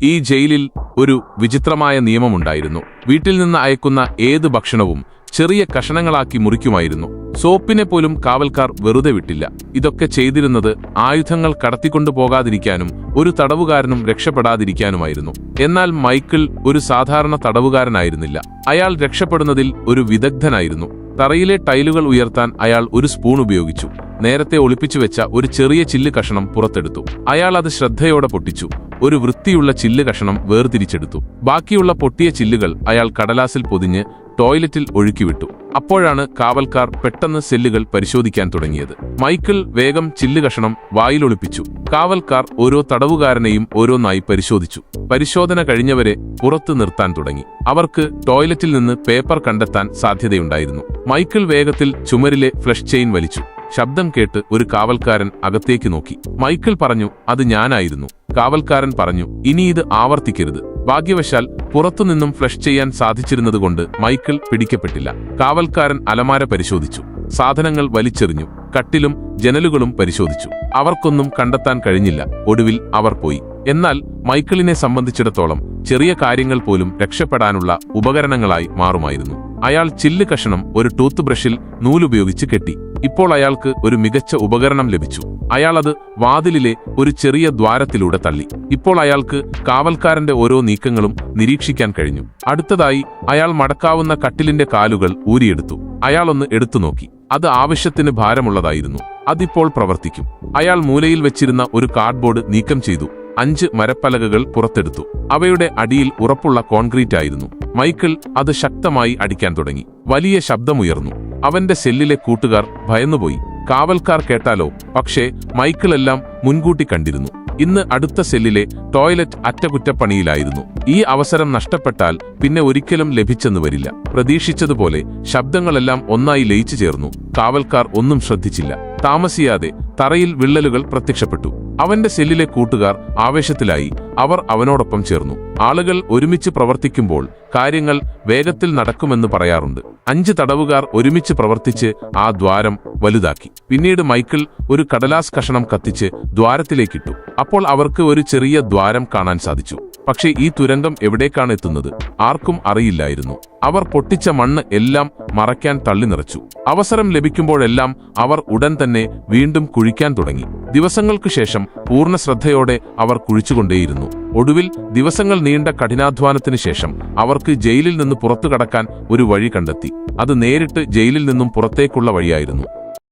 ഈ ജയിലിൽ ഒരു വിചിത്രമായ നിയമമുണ്ടായിരുന്നു. വീട്ടിൽ നിന്ന് അയക്കുന്ന ഏത് ഭക്ഷണവും ചെറിയ കഷണങ്ങളാക്കി മുറിക്കുമായിരുന്നു. സോപ്പിനെ പോലും കാവൽക്കാർ വെറുതെ വിട്ടില്ല. ഇതൊക്കെ ചെയ്തിരുന്നത് ആയുധങ്ങൾ കടത്തിക്കൊണ്ടുപോകാതിരിക്കാനും ഒരു തടവുകാരനും രക്ഷപ്പെടാതിരിക്കാനുമായിരുന്നു. എന്നാൽ മൈക്കിൾ ഒരു സാധാരണ തടവുകാരനായിരുന്നില്ല. അയാൾ രക്ഷപ്പെടുന്നതിൽ ഒരു വിദഗ്ധനായിരുന്നു. തറയിലെ ടൈലുകൾ ഉയർത്താൻ അയാൾ ഒരു സ്പൂൺ ഉപയോഗിച്ചു. നേരത്തെ ഒളിപ്പിച്ചു വെച്ച ഒരു ചെറിയ ചില്ല് കഷണം പുറത്തെടുത്തു. അയാൾ അത് ശ്രദ്ധയോടെ പൊട്ടിച്ചു. ഒരു വൃത്തിയുള്ള ചില്ല് കഷണം വേർതിരിച്ചെടുത്തു. ബാക്കിയുള്ള പൊട്ടിയ ചില്ലുകൾ അയാൾ കടലാസിൽ പൊതിഞ്ഞ് ടോയ്ലറ്റിൽ ഒഴുക്കിവിട്ടു. അപ്പോഴാണ് കാവൽക്കാർ പെട്ടെന്ന് സെല്ലുകൾ പരിശോധിക്കാൻ തുടങ്ങിയത്. മൈക്കിൾ വേഗം ചില്ല് കഷണം വായിലൊളിപ്പിച്ചു. കാവൽക്കാർ ഓരോ തടവുകാരനെയും ഓരോന്നായി പരിശോധിച്ചു. പരിശോധന കഴിഞ്ഞവരെ പുറത്തു നിർത്താൻ തുടങ്ങി. അവർക്ക് ടോയ്ലറ്റിൽ നിന്ന് പേപ്പർ കണ്ടെത്താൻ സാധ്യതയുണ്ടായിരുന്നു. മൈക്കിൾ വേഗത്തിൽ ചുമരിലെ ഫ്ലഷ് ചെയിൻ വലിച്ചു. ശബ്ദം കേട്ട് ഒരു കാവൽക്കാരൻ അകത്തേക്ക് നോക്കി. മൈക്കിൾ പറഞ്ഞു, അത് ഞാനായിരുന്നു. കാവൽക്കാരൻ പറഞ്ഞു, ഇനി ഇത് ആവർത്തിക്കരുത്. ഭാഗ്യവശാൽ പുറത്തുനിന്നും ഫ്ലഷ് ചെയ്യാൻ സാധിച്ചിരുന്നതുകൊണ്ട് മൈക്കിൾ പിടിക്കപ്പെട്ടില്ല. കാവൽക്കാരൻ അലമാര പരിശോധിച്ചു. സാധനങ്ങൾ വലിച്ചെറിഞ്ഞു. കട്ടിലും ജനലുകളും പരിശോധിച്ചു. അവർക്കൊന്നും കണ്ടെത്താൻ കഴിഞ്ഞില്ല. ഒടുവിൽ അവർ പോയി. എന്നാൽ മൈക്കിളിനെ സംബന്ധിച്ചിടത്തോളം ചെറിയ കാര്യങ്ങൾ പോലും രക്ഷപ്പെടാനുള്ള ഉപകരണങ്ങളായി മാറുമായിരുന്നു. അയാൾ ചില്ല് കഷണം ഒരു ടൂത്ത് ബ്രഷിൽ നൂലുപയോഗിച്ച് കെട്ടി. ഇപ്പോൾ അയാൾക്ക് ഒരു മികച്ച ഉപകരണം ലഭിച്ചു. അയാൾ അത് വാതിലിലെ ഒരു ചെറിയ ദ്വാരത്തിലൂടെ തള്ളി. ഇപ്പോൾ അയാൾക്ക് കാവൽക്കാരന്റെ ഓരോ നീക്കങ്ങളും നിരീക്ഷിക്കാൻ കഴിഞ്ഞു. അടുത്തതായി അയാൾ മടക്കാവുന്ന കട്ടിലിന്റെ കാലുകൾ ഊരിയെടുത്തു. അയാളൊന്ന് എടുത്തു നോക്കി. അത് ആവശ്യത്തിന് ഭാരമുള്ളതായിരുന്നു. അതിപ്പോൾ പ്രവർത്തിക്കും. അയാൾ മൂലയിൽ വെച്ചിരുന്ന ഒരു കാർഡ്ബോർഡ് നീക്കം ചെയ്തു. 5 മരപ്പലകകൾ പുറത്തെടുത്തു. അവയുടെ അടിയിൽ ഉറപ്പുള്ള കോൺക്രീറ്റ് ആയിരുന്നു. മൈക്കിൾ അത് ശക്തമായി അടിക്കാൻ തുടങ്ങി. വലിയ ശബ്ദമുയർന്നു. അവന്റെ സെല്ലിലെ കൂട്ടുകാർ ഭയന്നുപോയി. കാവൽക്കാർ കേട്ടാലോ? പക്ഷേ മൈക്കിൾ എല്ലാം മുൻകൂട്ടി കണ്ടിരുന്നു. ഇന്ന് അടുത്ത സെല്ലിലെ ടോയ്ലറ്റ് അറ്റകുറ്റപ്പണിയിലായിരുന്നു. ഈ അവസരം നഷ്ടപ്പെട്ടാൽ പിന്നെ ഒരിക്കലും ലഭിച്ചെന്ന് വരില്ല. പ്രതീക്ഷിച്ചതുപോലെ ശബ്ദങ്ങളെല്ലാം ഒന്നായി ലയിച്ചു ചേർന്നു. കാവൽക്കാർ ഒന്നും ശ്രദ്ധിച്ചില്ല. താമസിയാതെ തറയിൽ വിള്ളലുകൾ പ്രത്യക്ഷപ്പെട്ടു. അവന്റെ സെല്ലിലെ കൂട്ടുകാർ ആവേശത്തിലായി. അവർ അവനോടൊപ്പം ചേർന്നു. ആളുകൾ ഒരുമിച്ച് പ്രവർത്തിക്കുമ്പോൾ കാര്യങ്ങൾ വേഗത്തിൽ നടക്കുമെന്ന് പറയാറുണ്ട്. 5 തടവുകാർ ഒരുമിച്ച് പ്രവർത്തിച്ച് ആ ദ്വാരം വലുതാക്കി. പിന്നീട് മൈക്കിൾ ഒരു കടലാസ് കഷണം കത്തിച്ച് ദ്വാരത്തിലേക്കിട്ടു. അപ്പോൾ അവർക്ക് ഒരു ചെറിയ ദ്വാരം കാണാൻ സാധിച്ചു. പക്ഷേ ഈ തുരങ്കം എവിടേക്കാണ് എത്തുന്നത് ആർക്കും അറിയില്ലായിരുന്നു. അവർ പൊട്ടിച്ച മണ്ണ് എല്ലാം മറയ്ക്കാൻ തള്ളി നിറച്ചു. അവസരം ലഭിക്കുമ്പോഴെല്ലാം അവർ ഉടൻ തന്നെ വീണ്ടും കുഴിക്കാൻ തുടങ്ങി. ദിവസങ്ങൾക്കു ശേഷം പൂർണ്ണ ശ്രദ്ധയോടെ അവർ കുഴിച്ചുകൊണ്ടേയിരുന്നു. ഒടുവിൽ ദിവസങ്ങൾ നീണ്ട കഠിനാധ്വാനത്തിന് ശേഷം അവർക്ക് ജയിലിൽ നിന്ന് പുറത്തു കടക്കാൻ ഒരു വഴി കണ്ടെത്തി. അത് നേരിട്ട് ജയിലിൽ നിന്നും പുറത്തേക്കുള്ള വഴിയായിരുന്നു.